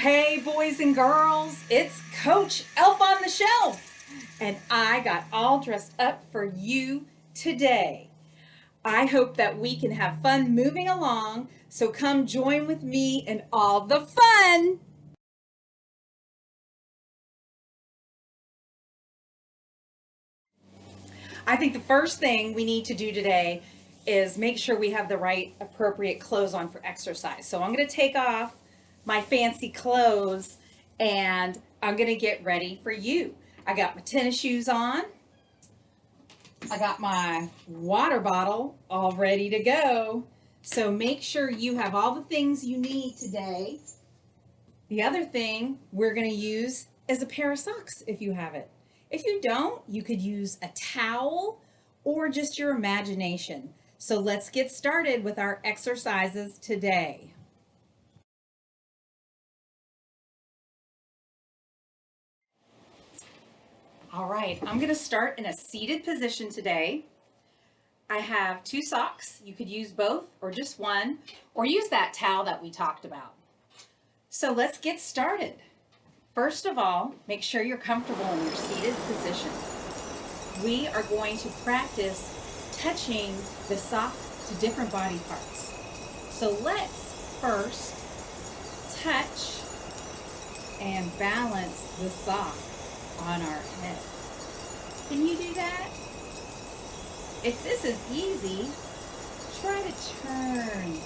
Hey, boys and girls, it's Coach Elf on the Shelf, and I got all dressed up for you today. I hope that we can have fun moving along, so come join with me in all the fun. I think the first thing we need to do today is make sure we have the right appropriate clothes on for exercise. So I'm going to take off my fancy clothes and I'm going to get ready for you. I got my tennis shoes on. I got my water bottle all ready to go. So make sure you have all the things you need today. The other thing we're going to use is a pair of socks if you have it. If you don't, you could use a towel or just your imagination. So let's get started with our exercises today. All right, I'm going to start in a seated position today. I have two socks. You could use both or just one, or use that towel that we talked about. So let's get started. First of all, make sure you're comfortable in your seated position. We are going to practice touching the sock to different body parts. So let's first touch and balance the sock on our head. Can you do that? If this is easy, try to turn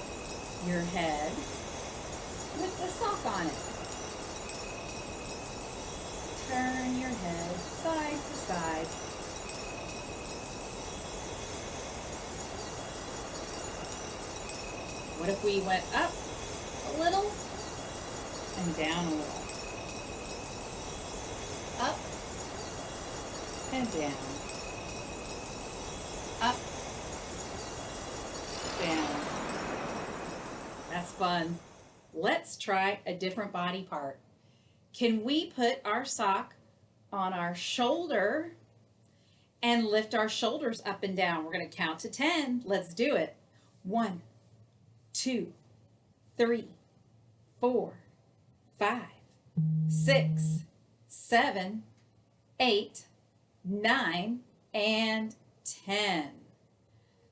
your head with the sock on it. Turn your head side to side. What if we went up a little and down a little? Up and down. Up, down. That's fun. Let's try a different body part. Can we put our sock on our shoulder and lift our shoulders up and down? We're going to count to 10. Let's do it. 1, 2, 3, 4, 5, 6, 7, 8, 9, and 10.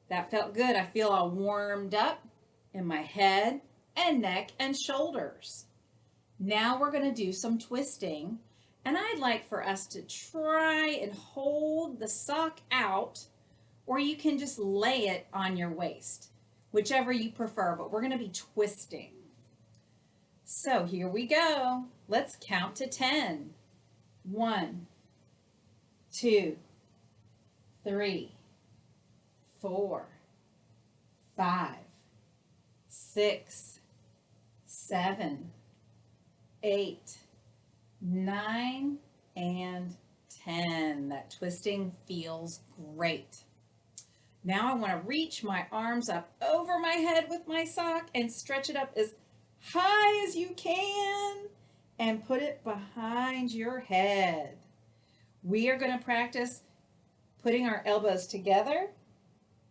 That felt good. I feel all warmed up in my head and neck and shoulders. Now we're going to do some twisting, and I'd like for us to try and hold the sock out, or you can just lay it on your waist, whichever you prefer, but we're going to be twisting. So here we go. Let's count to 10. 1, 2, 3, 4, 5, 6, 7, 8, 9, and 10. That twisting feels great. Now I want to reach my arms up over my head with my sock and stretch it up as high as you can and put it behind your head. We are going to practice putting our elbows together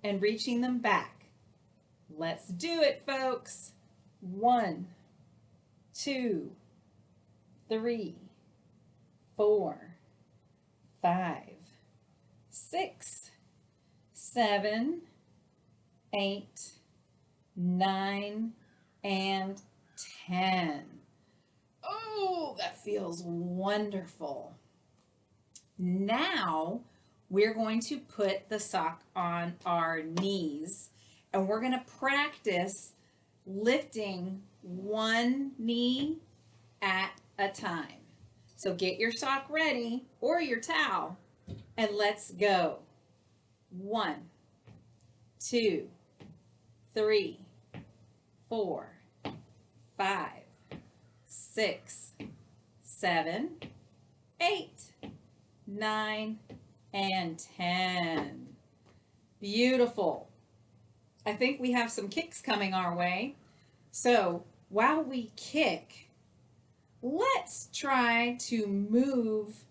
and reaching them back. Let's do it, folks. 1, 2, 3, 4, 5, 6, 7, 8, 9, and 10. Oh, that feels wonderful. Now we're going to put the sock on our knees, and we're going to practice lifting one knee at a time. So get your sock ready or your towel, and let's go. 1, 2, 3, 4, 5, 6, 7, 8, 9, and 10. Beautiful. I think we have some kicks coming our way. So while we kick, let's try to move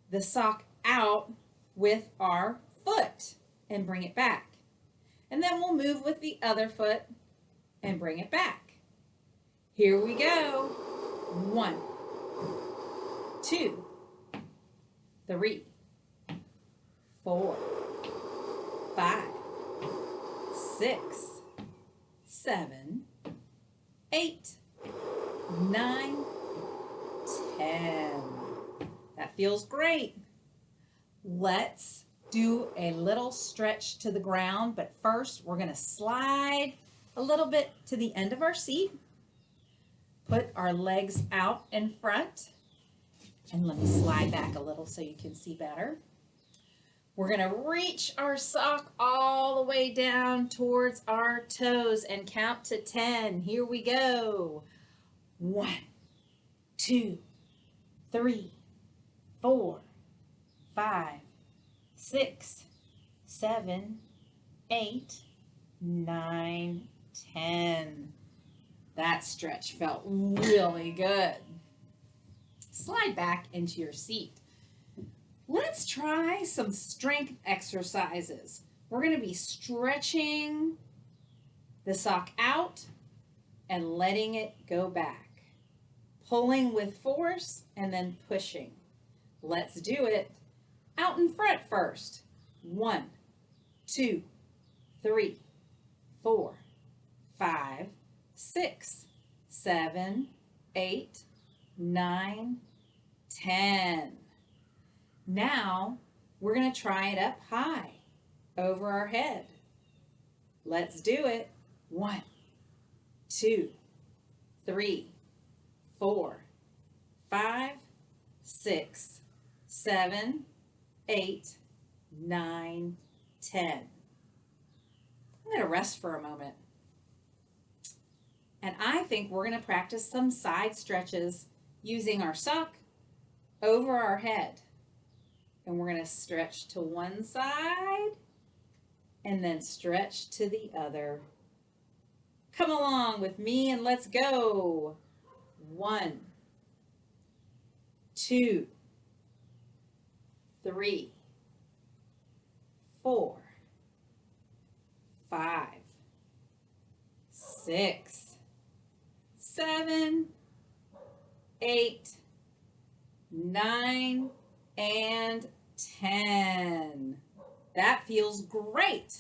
the sock out with our foot and bring it back. And then we'll move with the other foot and bring it back. Here we go. 1, 2, 3, 4, 5, 6, 7, 8, 9, 10. That feels great. Let's do a little stretch to the ground, but first we're going to slide a little bit to the end of our seat. Put our legs out in front, and let me slide back a little so you can see better. We're going to reach our sock all the way down towards our toes and count to 10. Here we go. 1, 2, 3, 4, 5, 6, 7, 8, 9, 10. That stretch felt really good. Slide back into your seat. Let's try some strength exercises. We're going to be stretching the sock out and letting it go back. Pulling with force and then pushing. Let's do it out in front first. 1, 2, 3, 4, 5, 6, 7, 8, 9, 10. Now we're going to try it up high over our head. Let's do it. 1, 2, 3, 4, 5, 6, 7, 8, 9, 10. I'm going to rest for a moment. And I think we're going to practice some side stretches using our sock over our head. And we're going to stretch to one side and then stretch to the other. Come along with me and let's go. 1, 2, 3, 4, 5, 6, 7, 8, 9, and 10. That feels great.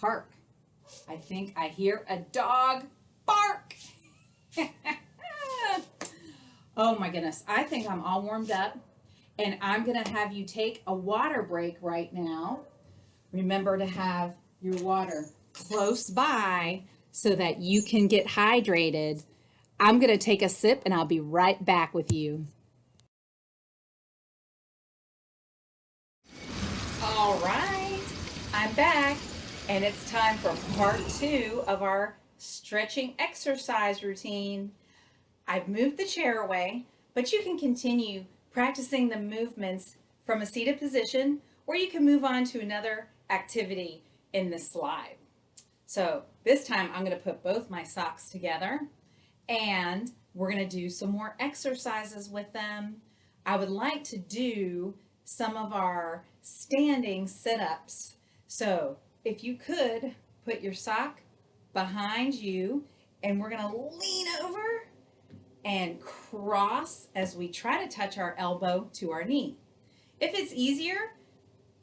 Hark, I think I hear a dog bark. Oh my goodness, I think I'm all warmed up, and I'm going to have you take a water break right now. Remember to have your water close by so that you can get hydrated. I'm going to take a sip and I'll be right back with you. All right, I'm back, and it's time for part 2 of our stretching exercise routine. I've moved the chair away, but you can continue practicing the movements from a seated position, or you can move on to another activity in the slide. So this time I'm going to put both my socks together, and we're going to do some more exercises with them. I would like to do some of our standing sit-ups. So if you could put your sock behind you, and we're going to lean over and cross as we try to touch our elbow to our knee. If it's easier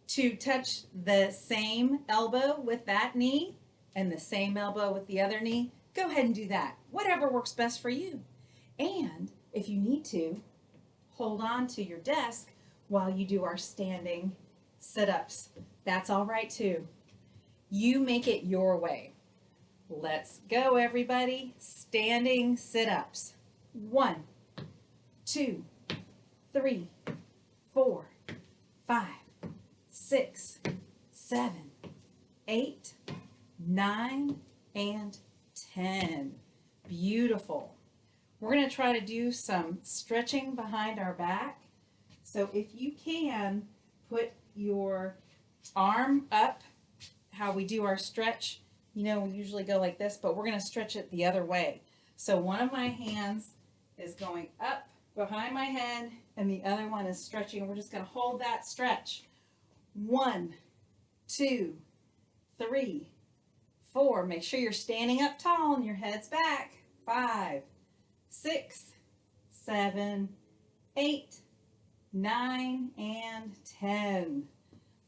to touch the same elbow with that knee and the same elbow with the other knee, go ahead and do that. Whatever works best for you. And if you need to, hold on to your desk while you do our standing sit-ups. That's all right too. You make it your way. Let's go, everybody. Standing sit-ups. 1, 2, 3, 4, 5, 6, 7, 8, 9, and 10. Beautiful. We're going to try to do some stretching behind our back. So if you can, put your arm up, how we do our stretch. You know, we usually go like this, but we're going to stretch it the other way. So one of my hands is going up behind my head, and the other one is stretching. We're just going to hold that stretch. 1, 2, 3, 4. Make sure you're standing up tall and your head's back. 5, 6, 7, 8, 9, and 10.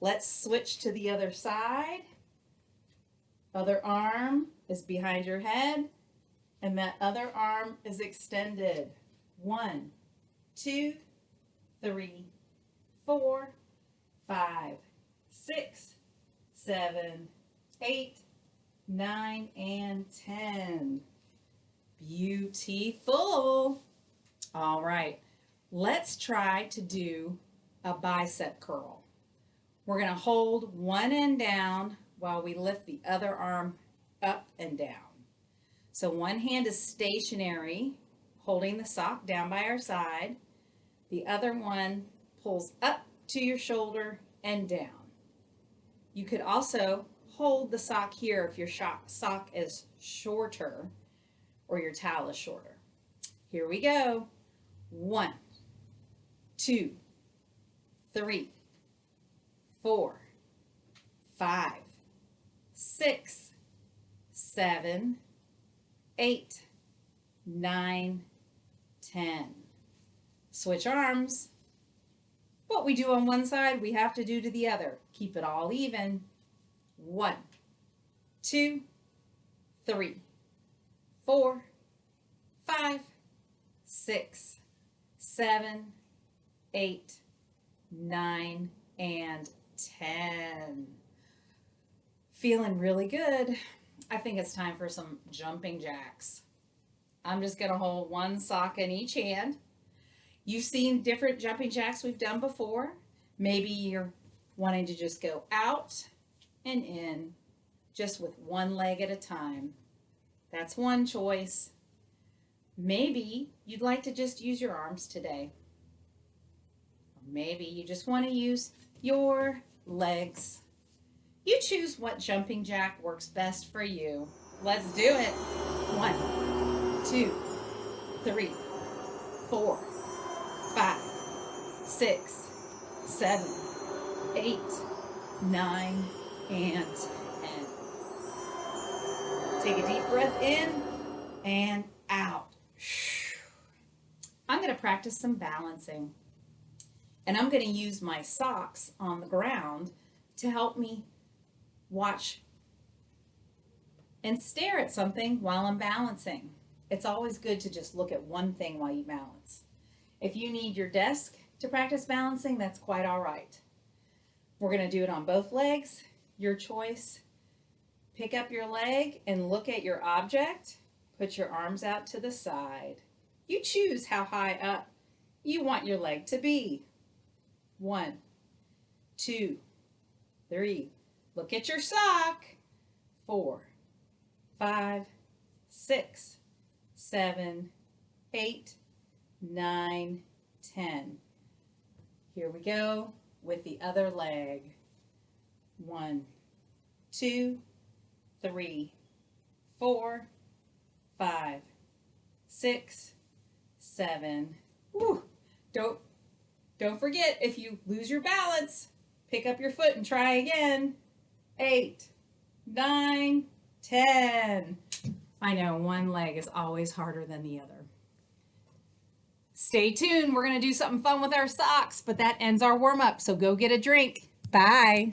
Let's switch to the other side. Other arm is behind your head, and that other arm is extended. 1, 2, 3, 4, 5, 6, 7, 8, 9, and 10. Beautiful. All right, let's try to do a bicep curl. We're going to hold one end down while we lift the other arm up and down. So one hand is stationary, holding the sock down by our side. The other one pulls up to your shoulder and down. You could also hold the sock here if your sock is shorter or your towel is shorter. Here we go. 1, 2, 3, 4, 5, 6, 7, 8, 9, 10. Switch arms. What we do on one side, we have to do to the other. Keep it all even. 1, 2, 3, 4, 5, 6, 7, 8, 9, and 10. Feeling really good. I think it's time for some jumping jacks. I'm just going to hold one sock in each hand. You've seen different jumping jacks we've done before. Maybe you're wanting to just go out and in just with one leg at a time. That's one choice. Maybe you'd like to just use your arms today. Maybe you just want to use your legs. You choose what jumping jack works best for you. Let's do it. 1, 2, 3, 4, 5, 6, 7, 8, 9, and 10. Take a deep breath in and out. I'm going to practice some balancing. And I'm going to use my socks on the ground to help me watch and stare at something while I'm balancing. It's always good to just look at one thing while you balance. If you need your desk to practice balancing, that's quite all right. We're going to do it on both legs. Your choice. Pick up your leg and look at your object. Put your arms out to the side. You choose how high up you want your leg to be. 1, 2, 3. Look at your sock. 4, 5, 6, 7, 8, 9, 10. Here we go with the other leg. 1, 2, 3, 4, 5, 6, 7. Woo. Don't forget, if you lose your balance, pick up your foot and try again. 8, 9, 10. I know one leg is always harder than the other. Stay tuned. We're going to do something fun with our socks, but that ends our warm-up, so go get a drink. Bye.